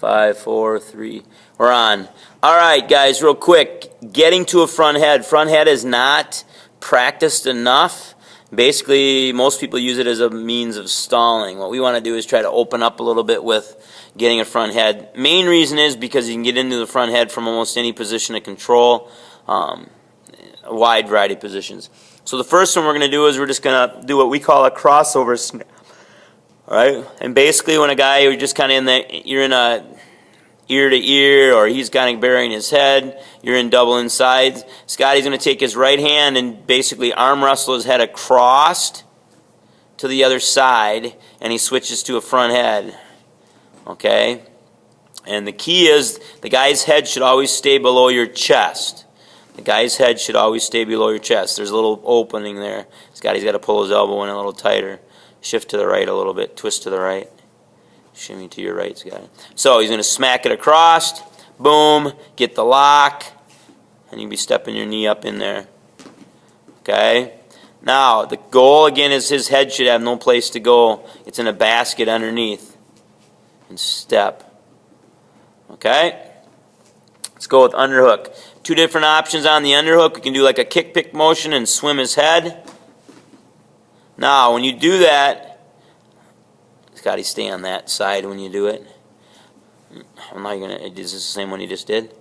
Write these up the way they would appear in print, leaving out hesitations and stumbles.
5, 4, 3. We're on. All right, guys, real quick. Getting to a front head. Front head is not practiced enough. Basically, most people use it as a means of stalling. What we want to do is try to open up a little bit with getting a front head. Main reason is because you can get into the front head from almost any position of control, a wide variety of positions. So the first one we're going to do is we're just going to do what we call a crossover snap. All right, and basically when a guy, you're just kind of in the, you're in a ear to ear, or he's kind of burying his head, you're in double inside. Scotty's going to take his right hand and basically arm wrestle his head across to the other side, and he switches to a front head. Okay, and the key is the guy's head should always stay below your chest. The guy's head should always stay below your chest. There's a little opening there. Scotty's got to pull his elbow in a little tighter. Shift to the right a little bit. Twist to the right. Shimmy to your right, Scotty. So he's going to smack it across. Boom. Get the lock. And you'll be stepping your knee up in there. Okay? Now, the goal, again, is his head should have no place to go. It's in a basket underneath. And step. Okay? Let's go with underhook. Two different options on the underhook. We can do like a kick pick motion and swim his head. Now, when you do that, Scotty, stay on that side when you do it. I'm not gonna. Is this the same one you just did?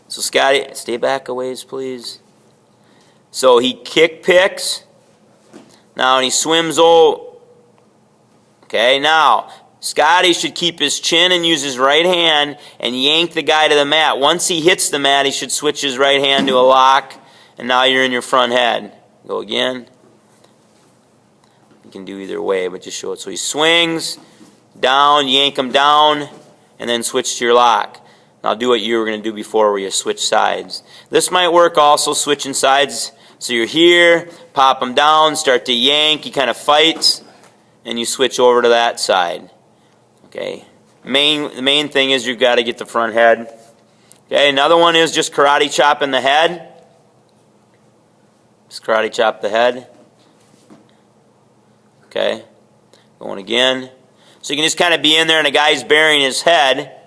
So Scotty, stay back a ways, please. So he kick picks. Now, and he swims over. Okay, now Scotty should keep his chin and use his right hand and yank the guy to the mat. Once he hits the mat, he should switch his right hand to a lock, and now you're in your front head. Go again. You can do either way, but just show it. So he swings, down, yank him down, and then switch to your lock. Now do what you were going to do before where you switch sides. This might work also, switching sides. So you're here, pop him down, start to yank, he kind of fights, and you switch over to that side. Okay. The main thing is you've got to get the front head. Okay, another one is just karate chop in the head. Just karate chop the head. Okay. Going again. So you can just kind of be in there and the guy's burying his head.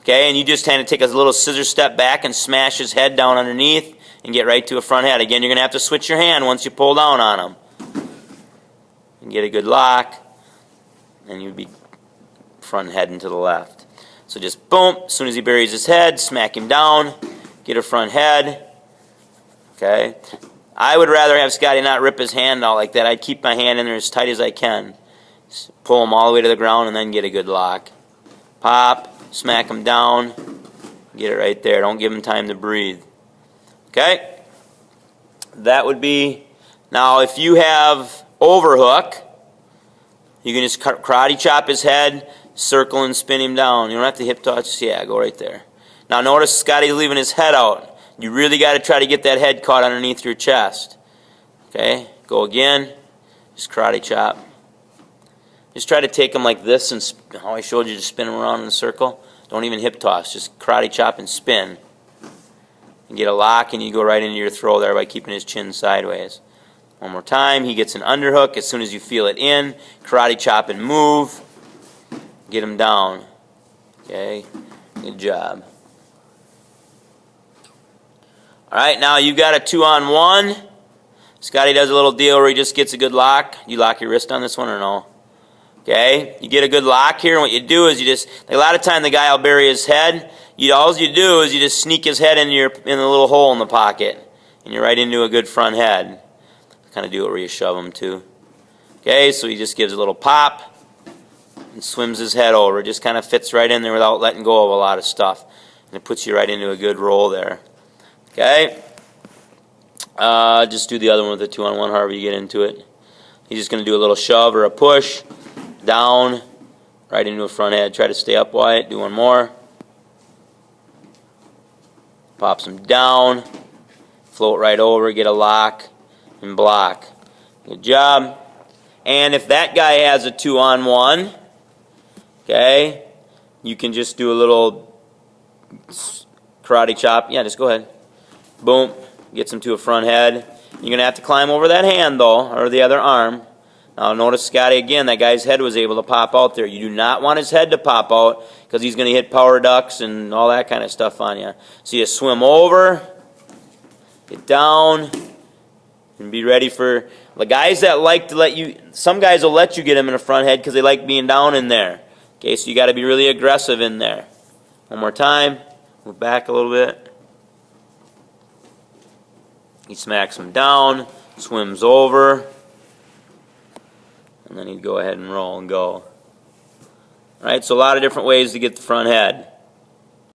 Okay, and you just kind of take a little scissor step back and smash his head down underneath and get right to a front head. Again, you're going to have to switch your hand once you pull down on him. And get a good lock. And you'd be front heading to the left. So just boom, as soon as he buries his head, smack him down, get a front head. Okay. I would rather have Scotty not rip his hand out like that. I'd keep my hand in there as tight as I can. Just pull him all the way to the ground and then get a good lock. Pop, smack him down, get it right there. Don't give him time to breathe. Okay? That would be, now if you have overhook, you can just karate chop his head, circle and spin him down. You don't have to hip toss. Yeah, go right there. Now notice Scotty's leaving his head out. You really got to try to get that head caught underneath your chest. Okay, go again. Just karate chop. Just try to take them like this, and how I showed you to spin them around in a circle. Don't even hip toss. Just karate chop and spin. And get a lock, and you go right into your throw there by keeping his chin sideways. One more time. He gets an underhook. As soon as you feel it in, karate chop and move. Get him down. Okay, good job. All right, now you've got a 2-on-1. Scotty does a little deal where he just gets a good lock. You lock your wrist on this one or no? Okay, you get a good lock here, and what you do is you just, like a lot of time the guy will bury his head. All you do is you just sneak his head in the little hole in the pocket, and you're right into a good front head. Kind of do it where you shove him too. Okay, so he just gives a little pop and swims his head over. It just kind of fits right in there without letting go of a lot of stuff, and it puts you right into a good roll there. Okay, just do the other one with the 2-on-1, however you get into it. He's just going to do a little shove or a push, down, right into a front head. Try to stay up, Wyatt. Do one more. Pops him down, float right over, get a lock, and block. Good job. And if that guy has a 2-on-1, okay, you can just do a little karate chop. Yeah, just go ahead. Boom, gets him to a front head. You're going to have to climb over that hand, though, or the other arm. Now notice Scotty again, that guy's head was able to pop out there. You do not want his head to pop out because he's going to hit power ducks and all that kind of stuff on you. So you swim over, get down, and be ready for the guys that like to let you, some guys will let you get them in the front head because they like being down in there. Okay, so you got to be really aggressive in there. One more time, move back a little bit. He smacks him down, swims over, and then he'd go ahead and roll and go. All right, so a lot of different ways to get the front head.